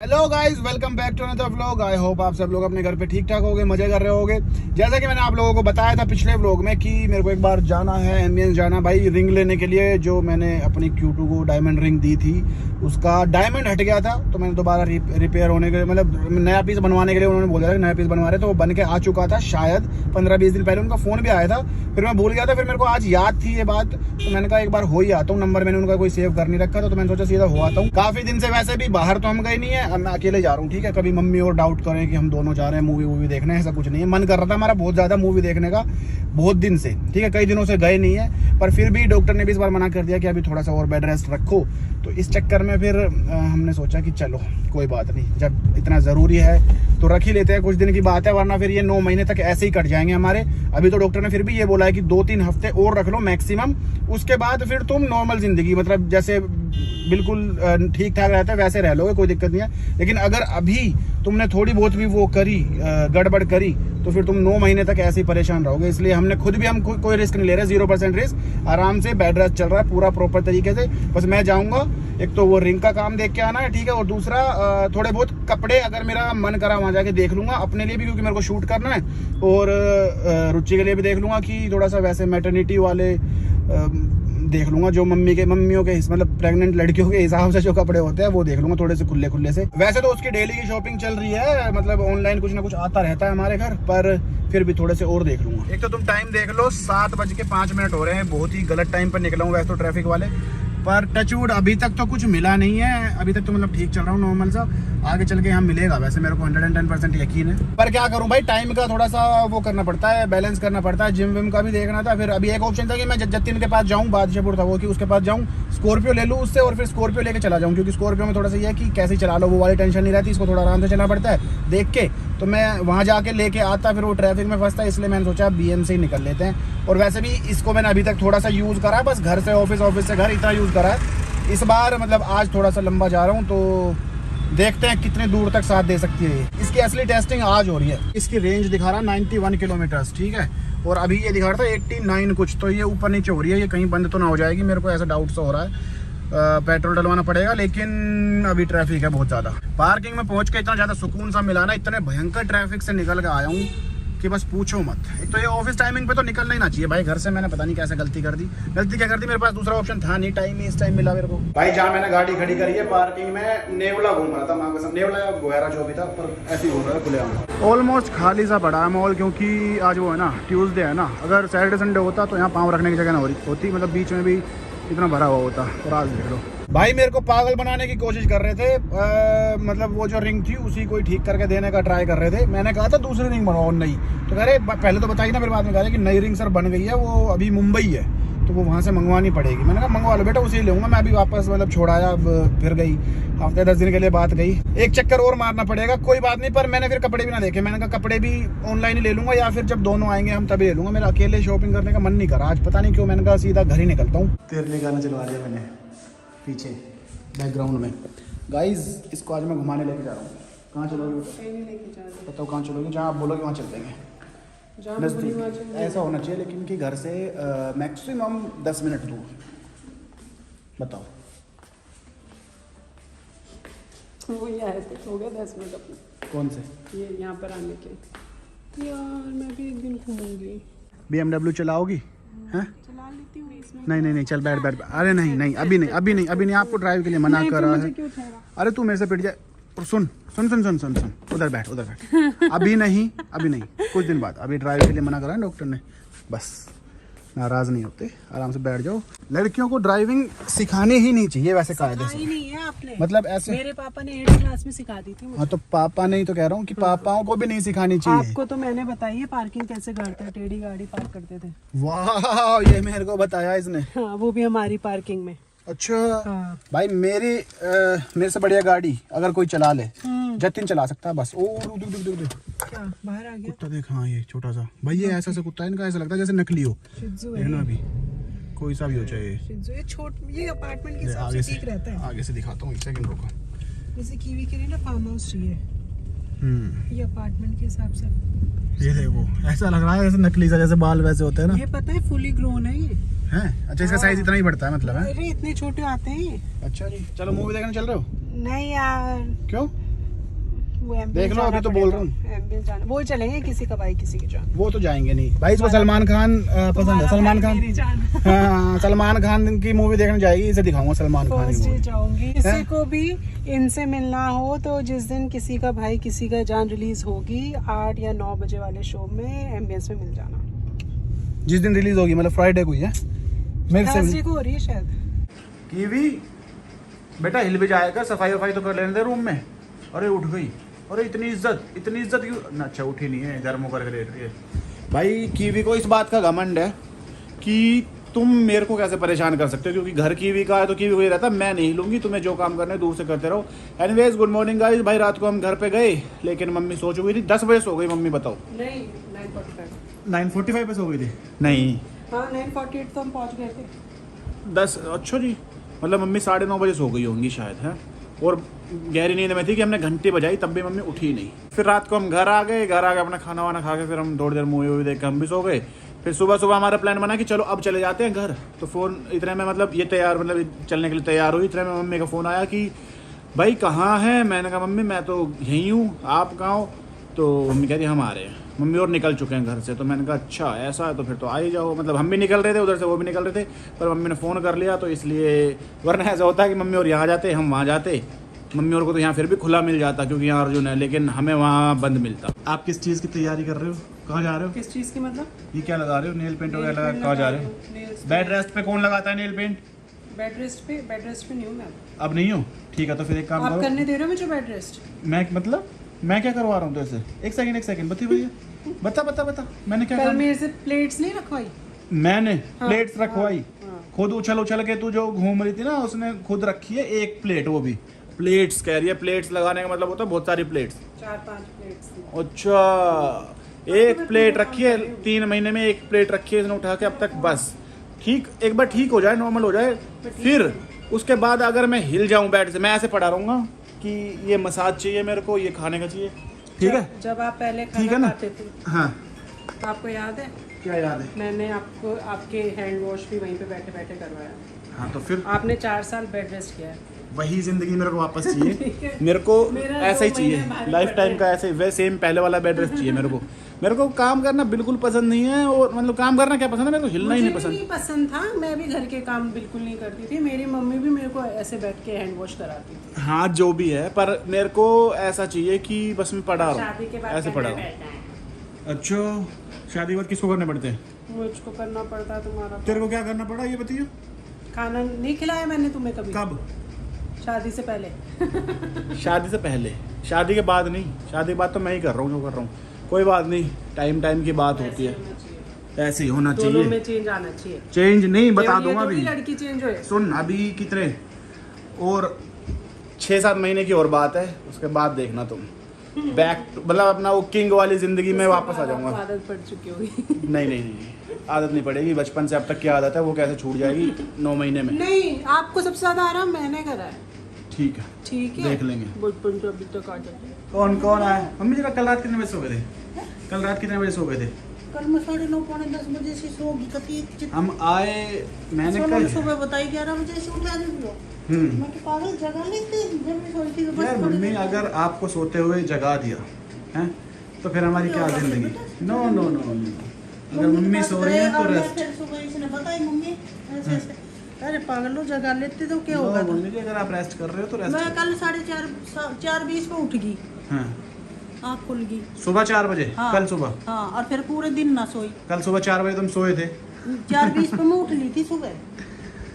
Hello guys, welcome back to another vlog. I hope आप सब लोग अपने घर पे ठीक ठाक होगे, मजे कर रहे होगे। जैसा कि मैंने आप लोगों को बताया था पिछले व्लॉग में कि मेरे को एक बार जाना है एम्बियंस जाना भाई, रिंग लेने के लिए। जो मैंने अपनी Q2 को डायमंड रिंग दी थी उसका डायमंड हट गया था, तो मैंने दोबारा रिपेयर होने के मतलब नया पीस बनवाने के लिए उन्होंने बोला था कि नया पीस बनवा रहे, तो वो बन के आ चुका था। शायद 15-20 दिन पहले उनका फ़ोन भी आया था, फिर मैं भूल गया था। फिर मेरे को आज याद थी ये बात, तो मैंने कहा एक बार हो ही आता हूँ। नंबर मैंने उनका कोई सेव कर नहीं रखा था, तो मैंने सोचा सीधा हो आता हूँ। काफ़ी दिन से वैसे भी बाहर तो हम गए नहीं है, मैं अकेले जा रहा हूँ। ठीक है, कभी मम्मी और डाउट करें कि हम दोनों जा रहे हैं मूवी देखने, ऐसा कुछ नहीं है। मन कर रहा था हमारा बहुत ज़्यादा मूवी देखने का, बहुत दिन से। ठीक है, कई दिनों से गए नहीं है, पर फिर भी डॉक्टर ने भी इस बार मना कर दिया कि अभी थोड़ा सा और बेड रेस्ट रखो। तो इस चक्कर में फिर हमने सोचा कि चलो कोई बात नहीं, जब इतना ज़रूरी है तो रख ही लेते हैं। कुछ दिन की बात है, वरना फिर ये 9 महीने तक ऐसे ही कट जाएंगे हमारे। अभी तो डॉक्टर ने फिर भी ये बोला है कि 2-3 हफ्ते और रख लो मैक्सिमम, उसके बाद फिर तुम नॉर्मल ज़िंदगी मतलब जैसे बिल्कुल ठीक ठाक रहता है वैसे रह लोगे, कोई दिक्कत नहीं है। लेकिन अगर अभी तुमने थोड़ी बहुत भी वो करी गड़बड़ करी तो फिर तुम 9 महीने तक ऐसे ही परेशान रहोगे। इसलिए हमने खुद भी हम कोई रिस्क नहीं ले रहे, 0% रिस्क। आराम से बेड रेस्ट चल रहा है पूरा प्रॉपर तरीके से। बस मैं जाऊंगा, एक तो वो रिंग का काम देख के आना है, ठीक है, और दूसरा थोड़े बहुत कपड़े अगर मेरा मन करा वहाँ जाके देख लूंगा अपने लिए भी, क्योंकि मेरे को शूट करना है। और रुचि के लिए भी देख लूंगा कि थोड़ा सा वैसे मैटरनिटी वाले देख लूंगा, जो मम्मियों के मतलब प्रेग्नेंट लड़कियों के हिसाब से जो कपड़े होते हैं वो देख लूंगा, थोड़े से खुले से। वैसे तो उसकी डेली की शॉपिंग चल रही है, मतलब ऑनलाइन कुछ ना कुछ आता रहता है हमारे घर, पर फिर भी थोड़े से और देख लूंगा। एक तो तुम टाइम देख लो, 7:05 हो रहे हैं। बहुत ही गलत टाइम पर निकला हूँ वैसे तो ट्रैफिक वाले, पर टचवुड अभी तक तो कुछ मिला नहीं है। अभी तक तो मतलब ठीक चल रहा हूँ नॉर्मल सा। आगे चल के यहाँ मिलेगा वैसे, मेरे को 110% यकीन है। पर क्या करूँ भाई, टाइम का थोड़ा सा वो करना पड़ता है, बैलेंस करना पड़ता है। जिम विम का भी देखना था। फिर अभी एक ऑप्शन था कि मैं जतिन के पास जाऊँ, बादशाहपुर था वो, कि उसके पास जाऊँ, स्कॉर्पियो ले लूँ उससे और फिर स्कॉर्पियो लेके चला जाऊँ। क्योंकि स्कॉर्पियो में थोड़ा सा ये है कि कैसे चला लो, वो वाली टेंशन नहीं रहती। इसको थोड़ा आराम से चलना पड़ता है देख के। तो मैं वहाँ जाके लेके आता, फिर वो ट्रैफिक में फंसता है। इसलिए मैंने सोचा BM से ही निकल लेते हैं। और वैसे भी इसको मैंने अभी तक थोड़ा सा यूज़ करा है, बस घर से ऑफिस, ऑफिस से घर, इतना यूज़ करा है। इस बार मतलब आज थोड़ा सा लंबा जा रहा हूँ, तो देखते हैं कितने दूर तक साथ दे सकती है। इसकी असली टेस्टिंग आज हो रही है। इसकी रेंज दिखा रहा है 91 किलोमीटर्स, ठीक है, और अभी ये दिखा रहा था 89 कुछ। तो ये ऊपर नीचे हो रही है, ये कहीं बंद तो ना हो जाएगी, मेरे को ऐसा डाउट सा हो रहा है। पेट्रोल डलवाना पड़ेगा, लेकिन अभी ट्रैफिक है बहुत ज़्यादा। पार्किंग में पहुँच के इतना ज़्यादा सुकून सा मिला ना, इतने भयंकर ट्रैफिक से निकल के आया हूँ कि बस पूछो मत। एक तो ये ऑफिस टाइमिंग पे तो निकलना ही ना चाहिए भाई घर से। मैंने पता नहीं कैसे गलती कर दी। गलती क्या कर दी, मेरे पास दूसरा ऑप्शन था नहीं, टाइम ही इस टाइम मिला मेरे को। भाई जहाँ मैंने गाड़ी खड़ी करी है पार्किंग में, नेवला घूम रहा था, माँ कसम, नेवला या गोहरा जो भी था, पर ऐसे ही घूम रहा था खुलेआम। ऑलमोस्ट खाली सा पड़ा है मॉल, क्योंकि आज वो है ना, ट्यूसडे है ना। अगर सैटरडे संडे होता तो यहाँ पाँव रखने की जगह ना होती, मतलब बीच में भी इतना भरा हुआ होता। और आज देख लो भाई, मेरे को पागल बनाने की कोशिश कर रहे थे। मतलब वो जो रिंग थी उसी को ही ठीक करके देने का ट्राई कर रहे थे। मैंने कहा था दूसरी रिंग बनवाओ नई, तो कह रहे पहले तो बताइए ना, फिर बाद में कह रहे कि नई रिंग सर बन गई है, वो अभी मुंबई है, तो वो वहाँ से मंगवानी पड़ेगी। मैंने कहा मंगवा लो बेटा, उसी लूँगा मैं। अभी वापस मतलब छोड़ाया, फिर गई, हफ्ते 10 दिन के लिए बात गई। एक चक्कर और मारना पड़ेगा, कोई बात नहीं। पर मैंने फिर कपड़े भी ना देखे, मैंने कहा कपड़े भी ऑनलाइन ही ले लूँगा, या फिर जब दोनों आएंगे हम तभी ले लूँगा। मेरा अकेले शॉपिंग करने का मन नहीं करा आज, पता नहीं क्यों। मैंने कहा सीधा घर ही निकलता हूँ। तेरे लिए गाना चलवा दिया मैंने पीछे बैकग्राउंड में। गाइज इसको आज मैं घुमाने लेके जा रहा हूँ। कहाँ चलोगे? बताओ कहाँ चलोगे? जहाँ आप बोलोगे वहाँ चल देंगे, नज़दीक ऐसा होना चाहिए, लेकिन कि घर से मैक्सिमम 10 मिनट दूर। बताओ। वो ये आए थे, हो गया 10 मिनट अपने। कौन से? ये यहाँ पर आने के। यार मैं भी एक दिन घूमूंगी। BMW चलाओगी? हैं? चला लेती हूँ इसमें। नहीं चल बैठ। अरे नहीं अभी नहीं आपको ड्राइव के लिए मना कर रहा है। अरे तू मेरे से पिट जाए। और सुन, उधर बैठ। अभी नहीं कुछ दिन बाद। अभी ड्राइव के लिए मना करा है डॉक्टर ने, बस नाराज नहीं होते, आराम से बैठ जाओ। लड़कियों को ड्राइविंग सिखानी ही नहीं चाहिए वैसे कायदे से। नहीं है आपने, मतलब ऐसे मेरे पापा ने 8th क्लास में सिखा दी थी मुझे। हाँ तो पापा नहीं तो कह रहा हूँ कि पापाओं को भी नहीं सिखानी चाहिए। आपको तो मैंने बताई है पार्किंग कैसे करते हैं, टेढ़ी गाड़ी पार्क करते थे। वाह, ये मेरे को बताया इसने। हाँ, वो भी हमारी पार्किंग में। अच्छा हाँ। भाई मेरे से बढ़िया गाड़ी अगर कोई चला ले, जतिन चला सकता है बस। ओ क्या बाहर आ गया कुत्ता देख। हाँ ये छोटा सा भाई, ये ऐसा सा कुत्ता है, इनका ऐसा लगता है जैसे नकली हो। शिज़ू है ना, अभी कोई सा भी हो चाहे। शिज़ू ये अपार्टमेंट के हिसाब से ठीक रहता है। आगे से दिखाता हूँ, एक सेकंड रुको। जैसे कीवी के लिए ना फार्म हाउस चाहिए, ये अपार्टमेंट के हिसाब से। ये देखो, ऐसा लग रहा है जैसे नकली सा, जैसे बाल वैसे होते हैं ना। ये पता है फुली ग्रोन है ये। हैं? अच्छा, इसका साइज इतना ही बढ़ता है मतलब है? अरे इतने छोटे आते हैं। अच्छा जी, चलो मूवी देखने चल रहे हो? नहीं यार, क्यों? वो एम्बियंस देख लो, जाना अभी तो बोल रहा हूँ। पड़ेगा। एम्बियंस जाना, वो चलेंगे किसी का भाई किसी की जान। वो तो जाएंगे नहीं भाई, इसको सलमान खान पसंद है। सलमान खान, मेरी जान। हाँ सलमान खान की मूवी देखने जाएगी, इसे दिखाऊंगा सलमान खान की फर्स्ट डे मूवी। जाऊंगी। किसी को भी इनसे मिलना हो तो जिस दिन किसी का भाई किसी का जान रिलीज होगी 8 या 9 बजे वाले शो में एम्बियंस में मिल जाना। जिस दिन रिलीज होगी, मतलब फ्राइडे को ही है मेरे थर्सडे से। को हो रही है शायद। कीवी बेटा हिल भी जाएगा, सफाई वफाई तो कर लेने दे रूम में। अरे उठ गई, अरे इतनी इज्जत क्यों ना। अच्छा उठी नहीं है, गर्म होकर लेट रही है। भाई कीवी को इस बात का घमंड है कि तुम मेरे को कैसे परेशान कर सकते हो, क्योंकि घर कीवी का है तो कीवी को ही रहता है, मैं नहीं लूंगी, तुम्हें जो काम करना है दूर से करते रहो। Anyways good morning guys. भाई रात को हम घर पे गए, लेकिन मम्मी सो चुकी थी। 10 बजे सो गई मम्मी, बताओ। नहीं 9:45। 9:45 पे सो गई थी। नहीं हाँ 9:48 तो हम पहुंच गए थे। 10, अच्छा जी, मतलब मम्मी 9:30 बजे सो गई होंगी शायद है। और गहरी नींद में थी कि हमने घंटी बजाई, तब भी मम्मी उठी नहीं। फिर रात को हम घर आ गए अपना खाना वाना खा के फिर हम थोड़ी देर मूवी वूवी देख के हम भी सो गए। फिर सुबह हमारा प्लान बना कि चलो अब चले जाते हैं घर। तो फ़ोन इतने में मतलब ये तैयार, मतलब चलने के लिए तैयार हुई, इतने में मम्मी का फ़ोन आया कि भाई कहाँ है। मैंने कहा मम्मी मैं तो यहीं हूँ, आप कहाँ हो। तो मम्मी कह रही हम आ रहे हैं। मम्मी और निकल चुके हैं घर से। तो मैंने कहा अच्छा ऐसा है तो फिर तो आ ही जाओ। मतलब हम भी निकल रहे थे उधर से, वो भी निकल रहे थे, पर मम्मी ने फ़ोन कर लिया तो इसलिए। वरना ऐसा होता है कि मम्मी और यहाँ जाते, हम वहाँ जाते। मम्मी और को तो यहाँ फिर भी खुला मिल जाता क्योंकि यहाँ अर्जुन है, लेकिन हमें वहाँ बंद मिलता। आप किस चीज़ की तैयारी कर रहे हो, कहाँ जा रहे हो? किस चीज़ की मतलब? ये क्या लगा रहे हो, नेल पेंट वगैरह लगा, कहाँ जा रहे हो? बेड रेस्ट पे कौन लगाता है नेल पेंट? बेड रेस्ट पे नहीं हूँ मैं। अब नहीं हो, ठीक है तो फिर एक काम आप करो। करने दे रहे हो मुझे बेड रेस्ट? मैं मतलब मैं क्या करवा रहा हूँ तेरे से? एक सेकंड बता भैया, बता मैंने क्या कल काम? मेरे से प्लेट्स नहीं रखवाई? मैंने हाँ, प्लेट्स रखवाई? हाँ। खुद उछल के तू जो घूम रही थी ना, उसने खुद रखी है एक प्लेट, वो भी प्लेट्स कह रही है। प्लेट्स लगाने का मतलब होता है बहुत सारी प्लेट्स। 4-5 प्लेट्स थी। अच्छा एक प्लेट रखी है, 3 महीने में एक प्लेट रखी है इसने उठा के अब तक। बस ठीक, एक बार ठीक हो जाए, नॉर्मल हो जाए, फिर उसके बाद अगर मैं हिल जाऊं बेड से, मैं ऐसे पड़ा रहूंगा कि ये मसाज चाहिए मेरे को, ये खाने का चाहिए, ठीक है? जब आप पहले ठीक है खाना ना? खाते थे, हाँ आपको याद है? क्या याद है? मैंने आपको आपके हैंड वॉश भी वहीं पे बैठे बैठे करवाया। हाँ तो फिर आपने 4 साल बेड रेस्ट किया है। वही जिंदगी मेरे को वापस चाहिए। मेरे को मेरा ऐसा ही 2 महीने चाहिए, हमारी लाइफ टाइम बर्थडे। का ऐसे वे सेम पहले वाला बेड रेस्ट चाहिए मेरे को। मेरे को काम करना बिल्कुल पसंद नहीं है, और मतलब काम करना क्या पसंद है, मेरे को हिलना ही नहीं मुझे भी पसंद। पसंद था, मैं भी घर के काम बिल्कुल नहीं करती थी। मेरी मम्मी भी मेरे को ऐसे बैठ के हैंड वॉश कराती थी। हाँ जो भी है, पर मेरे को ऐसा चाहिए कि बस मैं पढ़ा शादी के रहा बाद हूँ, ऐसे पढ़ा करना रहा हूँ। पड़ता है। अच्छा शादी के बाद किसको करने पड़ते हैं? मुझको करना पड़ता है। तुम्हारा तेरे को क्या करना पड़ा ये बताइए। खाना नहीं खिलाया मैंने तुम्हें कभी? कब? शादी से पहले। शादी से पहले, शादी के बाद नहीं। शादी के बाद तो मैं ही कर रहा हूँ जो कर रहा हूँ। कोई बात नहीं, टाइम की बात होती है, ऐसे ही होना दोनों चाहिए। में चेंज आना चाहिए। चेंज नहीं बता ये दूंगा थोड़ी अभी। लड़की चेंज होए। सुन अभी कितने और 6-7 महीने की और बात है, उसके बाद देखना तुम बैक, मतलब अपना वो किंग वाली जिंदगी में वापस आ जाऊंगा। आदत पड़ चुकी होगी। नहीं आदत नहीं पड़ेगी, बचपन से अब तक की आदत है, वो कैसे छूट जाएगी 9 महीने में। नहीं, आपको सबसे ज्यादा आराम मैंने करा है। ठीक है ठीक है, देख लेंगे। बचपन से अभी तक आ जाते। कौन आया? मम्मी जी कल रात कितने बजे सो गए थे? कल रात कितने बजे सो गए थे? कल मैं 9:30 पौने 10 बजे से सोगी कथी। हम आए, मैंने कल सुबह बताई 11 बजे से उठा दी लो। मैं कि पागल जगह लेते जब मैं सोचती हूँ यार मम्मी अगर आपको सोते हुए जगा दिया है तो फिर हमारी क्या जिंदगी। नो अगर मम्मी सो रही है तो रेस्ट। फिर सुबह इसने बताई मम्मी ऐसे ऐसे। अरे पागल हो, जगह लेते तो क्या होगा? मम्मी जी अगर आप रेस्ट कर रहे हो तो मैं रेस्ट। कल 4:20 पे उठ गई, हाँ आँख खुल गई। सुबह 4 बजे? हाँ। कल सुबह? हाँ, और फिर पूरे दिन ना सोई। कल सुबह 4 बजे तुम सोए थे? 4:20 पे मैं उठ ली थी सुबह,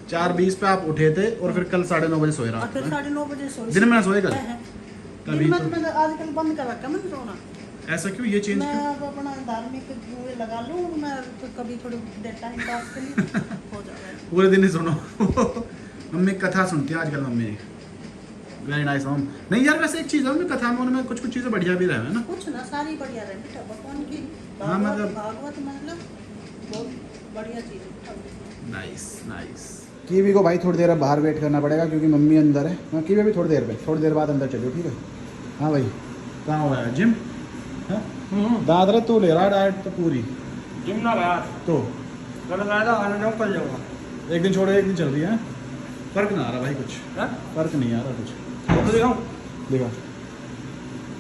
4:20 पे आप उठे थे और फिर कल 9:30 बजे सोए और रात फिर में? 9:30 बजे सोई। दिन में ना सोए कल? दिन तभी में तो। मैं आजकल बंद कर रखा मैंने सोना। ऐसा क्यों, ये चेंज मैं क्यों? अब अपना धार्मिक वो लगा लूँ, मैं तो कभी थोड़ी देर टाइम पास के लिए हो जाएगा। पूरे दिन ही सुनो। मम्मी कथा सुनती है आजकल मम्मी। वेरी नाइस मम। नहीं यार वैसे एक चीज़ है, मम्मी कथा में उनमें कुछ चीज़ें बढ़िया भी रहे है ना। कुछ ना सारी बढ़िया रहे बेटा, भगवान की हाँ, मतलब- भागवत मतलब बहुत बढ़िया चीज़ है। नाइस। कीवी को भाई थोड़ी देर अब बाहर वेट करना पड़ेगा क्योंकि मम्मी अंदर है। हाँ कीवी भी थोड़ी देर बाद अंदर चलो, ठीक है? हाँ भाई कहाँ हो रहा है जिम? दादरा तू ले रहा डाइट तो पूरी जिम ना गया तो कल गया था, आने जाऊँ कल जाऊँगा। एक दिन छोड़ो एक दिन चल रही है, फर्क ना आ रहा भाई कुछ, हाँ? फर्क नहीं आ रहा कुछ। तो दिखाऊँ? देखो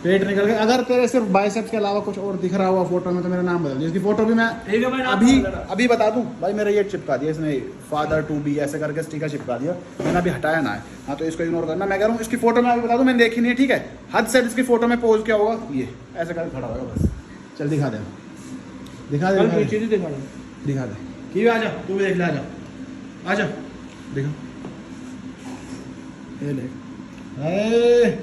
पेट निकल गया। अगर तेरे सिर्फ बाइसेप्स के अलावा कुछ और दिख रहा हुआ फोटो में तो मेरा नाम बदल दिया। इसकी फोटो भी मैं ठीक है भाई, नाम अभी बदल देना। अभी बता दूं भाई, मेरा ये चिपका दिया इसने, फादर टू बी ऐसे करके स्टिकर चिपका दिया, मैंने अभी हटाया ना है। हाँ तो इसको इग्नोर करना। मैं कह रहा हूँ इसकी फोटो मैं अभी बता दूं, मैंने देखी नहीं है, ठीक है। हद से इसकी फोटो में पोज क्या होगा, ये ऐसे करके खड़ा होगा बस। चल दिखा दे, दिखा दे, कल दिखा दे, पीछे दिखा दो। दिखा दे कि आ जा, तू भी देख ले, आ जा, आ जा, देखो ये ले। ए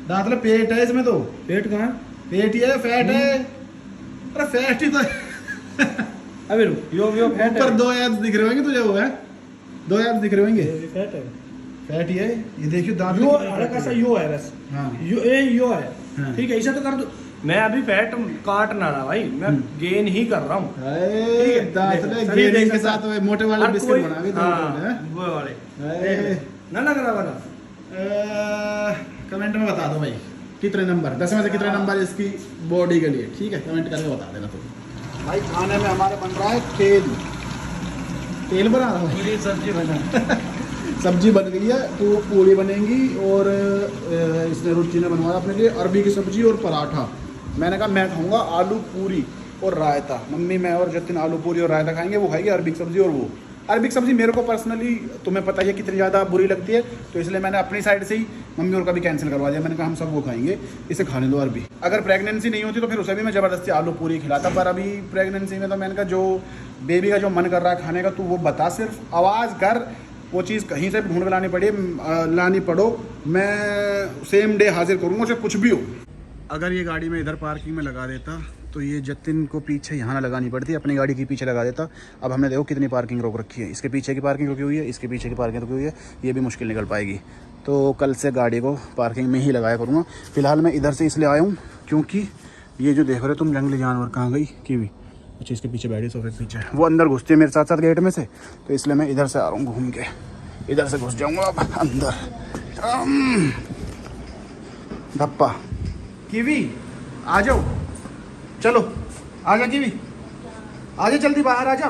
दांतले पेट है इसमें, तो पेट कहाँ है? पेट ही है, फैट है। अरे फैट ही तो है। अबे रुक, यो फैट ऊपर है। 2 एब्स दिख रहे होंगे तुझे, वो है 2 एब्स दिख रहे होंगे, ये फैट है। फैट ही है। ये देखियो दांत यो हल्का सा यो है बस। हाँ यो है। हाँ। ठीक है, ऐसा तो कर दो। मैं अभी फैट काट ना रहा भाई, मैं गेन ही कर रहा हूँ। अरे दांतले देखो, गेनिंग देख के सकता। साथ वो मोटे वाले हर बिस्किट कोई- बना के दो हाँ, वो वाले। ए, ना लग रहा वाला। कमेंट में बता दो भाई कितने नंबर, 10 में से कितने नंबर इसकी बॉडी के लिए, ठीक है, कमेंट करके बता देना तुम। भाई खाने में हमारे बन रहा है तेल बना रहा है, पूरी सब्जी बना। सब्जी बन गई है, तो पूरी बनेंगी। और इसने रुचि ने बनवाया अपने लिए अरबी की सब्जी और पराठा। मैंने कहा मैं खाऊंगा आलू पूरी और रायता, मम्मी मैं और जतिन आलू पूरी और रायता खाएंगे, वो खाएगी अरबी की सब्जी। और वो अरबी की सब्जी मेरे को पर्सनली तुम्हें पता है कितनी ज़्यादा बुरी लगती है, तो इसलिए मैंने अपनी साइड से ही मम्मी और का भी कैंसिल करवा दिया। मैंने कहा हम सब वो खाएंगे, इसे खाने दो अरबी। अगर प्रेगनेंसी नहीं होती तो फिर उसे भी मैं ज़बरदस्ती आलू पूरी खिलाता, पर अभी प्रेगनेंसी में तो मैंने कहा जो बेबी का जो मन कर रहा है खाने का, तो वो बता, सिर्फ आवाज़ कर, वो चीज़ कहीं से ढूंढ के लानी पड़ो, मैं सेम डे हाजिर करूँगा, चाहे कुछ भी हो। अगर ये गाड़ी में इधर पार्किंग में लगा देता तो ये जतिन को पीछे यहाँ ना लगानी पड़ती, अपनी गाड़ी के पीछे लगा देता। अब हमने देखो कितनी पार्किंग रोक रखी है, इसके पीछे की पार्किंग रुकी हुई है, इसके पीछे की पार्किंग रुकी हुई है, ये भी मुश्किल निकल पाएगी। तो कल से गाड़ी को पार्किंग में ही लगाया करूँगा। फिलहाल मैं इधर से इसलिए आया हूँ क्योंकि ये जो देख रहे हो तुम जंगली जानवर, कहाँ गई कीवी, अच्छा इसके पीछे बैठी, सोफे के पीछे, वो अंदर घुसती है मेरे साथ साथ गेट में से, तो इसलिए मैं इधर से आ रहा हूँ घूम के, इधर से घुस जाऊँगा अब अंदर। धप्पा कीवी आ जाओ, चलो आ जा कीवी, आ जा जल्दी बाहर आ जा,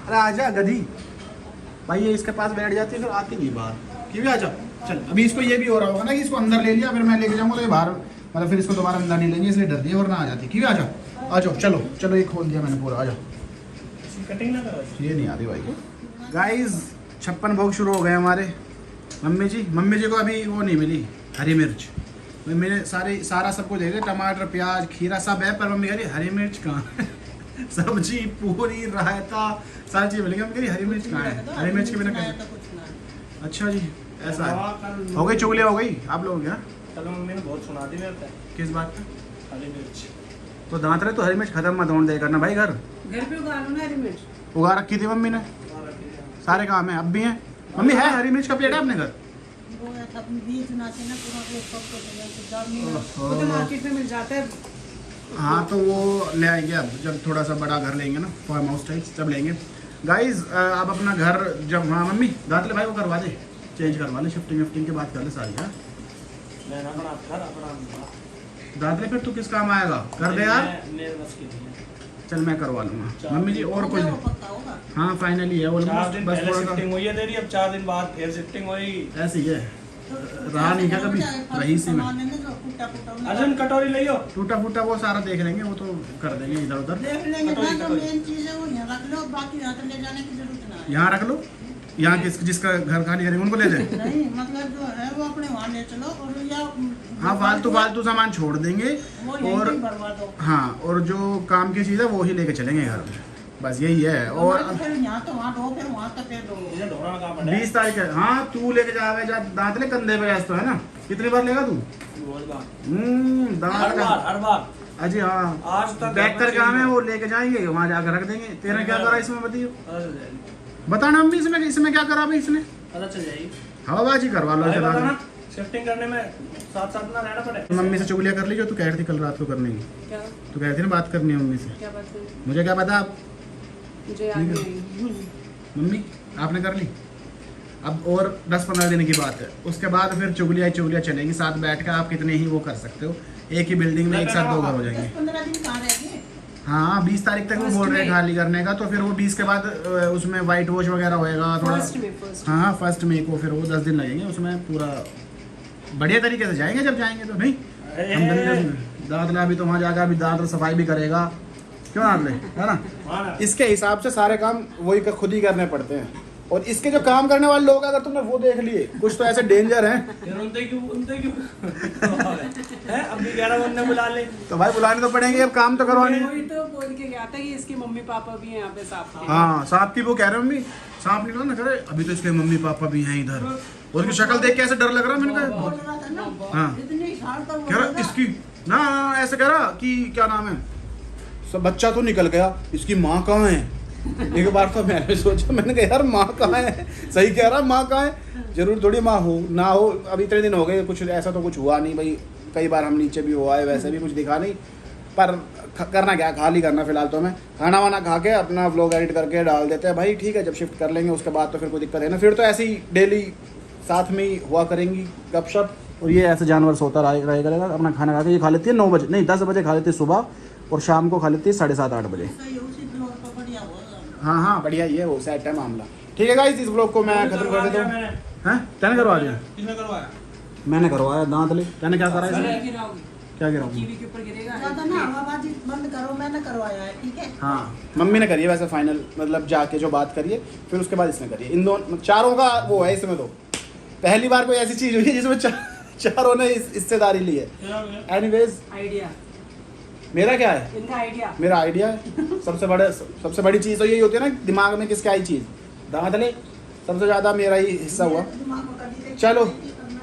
अरे आ जा गधी। भाई ये इसके पास बैठ जाती है फिर आती नहीं बाहर। कीवी आ जा, चल। अभी इसको ये भी हो रहा होगा ना कि इसको अंदर ले लिया, फिर मैं लेके जाऊँगा तो ये बाहर, मतलब फिर इसको दोबारा अंदर नहीं लेंगे, इसलिए डरती है, वरना आ जाती। कीवी आ जा, आ जाओ, चलो चलो, ये खोल दिया मैंने पूरा, आ जाओ। कटिंग ना करो। ये नहीं आती भाई। गाइस 56 भोग शुरू हो गए हमारे। मम्मी जी को अभी वो नहीं मिली, हरी मिर्च। मैंने सारा सब कुछ दे दिया, टमाटर प्याज खीरा सब है, पर मम्मी कह रही हरी मिर्च कहाँ है? सब्जी पूरी रायता सारी चीज़ मिलेगी, मम्मी कह रही हरी मिर्च कहाँ है? हरी मिर्च के बिना कैसे? अच्छा जी ऐसा है, हो गई चुगलियाँ हो गई आप लोगों की? हाँ चलो मम्मी ने बहुत सुना दी मेरे को। किस बात पे? हरी मिर्च। तो दांत रहे तो हरी मिर्च खत्म मत होने दे करना भाई। घर पे उगा लो ना हरी मिर्च। उगा रखी थी मम्मी ने, सारे काम है, अब भी हैं। मम्मी है हरी मिर्च का पेड़ है अपने घर? वो तो मार्केट में मिल जाता है। हाँ तो वो ले आएंगे अब, जब थोड़ा सा बड़ा घर लेंगे ना, फार्म हाउस टाइप, तब लेंगे। गाइज आप अपना घर जब, हाँ मम्मी दांतले भाई को करवा दे, चेंज करवा ले, शिफ्टिंग की बात कर ले सारी। हाँ मैं ना अपना घर अपना दांतले फिर तू किस काम आएगा, कर दे यार। मेरे बस की नहीं है। चल मैं करवा लूँगा मम्मी जी, और कुछ? हाँ फाइनली है, 4 ऑलमोस्ट, दिन बस पहले थोड़ा शिफ्टिंग हुई है तेरी, अब 4 दिन बाद फिर शिफ्टिंग हुई। सा ऐसे ही है, रहा नहीं क्या कभी रही सी में। अर्जुन कटोरी ले लो। टूटा फूटा वो सारा देख लेंगे, वो तो कर देंगे इधर उधर। देख लेंगे ना, जो मेन चीज है वो यहाँ रख लो, बाकी यहाँ तो ले जाने की जरूरत ना है। यहाँ रख लो, यहाँ जिसका घर खाली करेंगे उनको ले जाए। नहीं मतलब जो है वो अपने वहाँ ले चलो, और या हाँ फालतू सामान छोड़ देंगे, वो यहीं और पे भरवा दो। हाँ और जो काम की चीज़ है वो ही लेके चलेंगे घर में, बस यही है। और तो फिर यहाँ तो वहाँ दो, फिर वहाँ तक फिर दो। ये ढोना कहाँ पड़ा है? 20 तारीख है। हाँ तू लेके जावे जा, दांत ले कंधे पे गैस तो है ना, कितनी बार लेगा तू? रोज बार। दांत हर का बार हर बार। अजी हाँ, आज तक बैग कर काम है, वो लेके जाएंगे वहाँ जाकर रख देंगे। तेरा क्या करा इसमें बताइए, पता चल जाएगी। बताना अम्मी, इसमें क्या करा भाई इसने? पता चल जाएगी। हवाबाजी करवा लो अरे इसे पता दांत ना, में। शिफ्टिंग करने में साथ साथ ना रहना पड़े। मम्मी से चुगलियाँ कर ली जो तू कह रही थी कल रात को करने की, क्या तू कह रही थी ना बात करनी है मम्मी से। क्या बात है? मुझे क्या पता, मुझे याद नहीं। मम्मी आपने कर ली। अब और 10-15 दिन की बात है, उसके बाद फिर चुगलियाँ चलेंगी, साथ बैठ कर आप कितने ही वो कर सकते हो, एक ही बिल्डिंग में एक साथ 2 घर हो जाएंगे। 10-15 दिन कहाँ रह गए? हाँ 20 तारीख तक वो बोल रहे हैं खाली करने का, तो फिर वो 20 के बाद उसमें वाइट वॉश वगैरह होएगा थोड़ा। फर्स्ट हाँ 1 मई को फिर वो 10 दिन लगेंगे, उसमें पूरा बढ़िया तरीके से जाएंगे जब जाएंगे तो। नहीं दांत ले अभी तो वहाँ जाकर अभी दांत सफाई भी करेगा, क्यों दांत ले, है ना। इसके हिसाब से सारे काम वही खुद ही करने पड़ते हैं। और इसके जो काम करने वाले लोग, अगर तुमने वो देख लिए, कुछ तो ऐसे डेंजर हैं। उनते क्यों है, अब भी 11 बंदे बुला ले तो भाई बुलाने तो पड़ेंगे, अब काम तो करवानी है। वही तो बोल के गया था कि इसके मम्मी पापा भी हैं यहाँ पे सांप के। हाँ सांप की वो कह रहे मम्मी, सांप निकला ना, करे अभी तो इसके मम्मी पापा भी हैं इधर। और उसकी शक्ल देख के ऐसे डर लग रहा है। मैंने कहा बोल रहा था ना, हाँ इतनी झाड़ तो कह रहा इसकी ना ऐसे कह रहा कि क्या नाम है, सब बच्चा तो निकल गया, इसकी माँ कहाँ है। एक बार तो मैंने सोचा, मैंने कहा यार माँ कहाँ है, सही कह रहा, माँ कहाँ है। जरूर थोड़ी माँ हो ना हो, अभी इतने दिन हो गए, कुछ ऐसा तो कुछ हुआ नहीं भाई। कई बार हम नीचे भी हुआ है, वैसे भी कुछ दिखा नहीं, पर करना क्या, खाली करना। फिलहाल तो मैं खाना वाना खा के अपना व्लॉग एडिट करके डाल देते हैं भाई, ठीक है। जब शिफ्ट कर लेंगे उसके बाद तो फिर कोई दिक्कत है ना, फिर तो ऐसे ही डेली साथ में ही हुआ करेंगी गपशप। और ये ऐसे जानवर सोता रहा करेगा, अपना खाना खा के। ये खा लेती है 9 बजे, नहीं 10 बजे खा लेती है सुबह, और शाम को खा लेती है 7:30-8 बजे। उसी फ्लोर पर बढ़िया होगा। हाँ हाँ बढ़िया, ये वो सेट है मामला। ठीक है गाइस, इस व्लॉग को मैं खत्म कर देता हूँ। हैं तैने करवा दिया? किसने करवाया? मैंने करवाया दांत ले। तैने क्या करा इसमें? गिराओगे, क्या गिरा? कीवी के ऊपर गिरेगा। ज्यादा ना हवाबाजी बंद करो, मैंने करवाया है, ठीक है। हाँ मम्मी ने करी है वैसे फाइनल, मतलब जाके जो बात करिए, फिर उसके बाद इसने करी है। इन दोनों चारों का वो है इसमें। तो पहली बार कोई ऐसी चीज़ हुई है जिसमें चारों ने हिस्सेदारी ली है। एनीवेज आइडिया मेरा क्या है? इनका आइडिया। मेरा आइडिया है। सबसे बड़ी चीज़ तो यही होती है ना, दिमाग में किसकी आई चीज़, दांत ले। सबसे ज़्यादा मेरा ही हिस्सा हुआ। दिमाग को कभी देख- चलो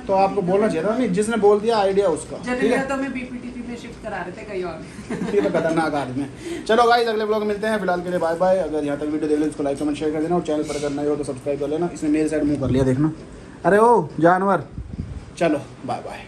तो आपको बोलना चाहिए था नहीं, जिसने बोल दिया आइडिया उसका, ठीक जनरली है। तो मैं बीपीटीपी में शिफ्ट करा रहे थे कहीं और। ये तो खतरनाक आदमी है। चलो गाइस, अगले ब्लॉग में मिलते हैं। फिलहाल के लिए बाय बाय। अगर यहाँ तक वीडियो देख लें इसको लाइक कमेंट शेयर कर देना, और चैनल पर अगर नए हो तो सब्सक्राइब कर लेना। इसने मेरे साइड मुंह कर लिया, देखना। अरे ओ जानवर, चलो बाय बाय।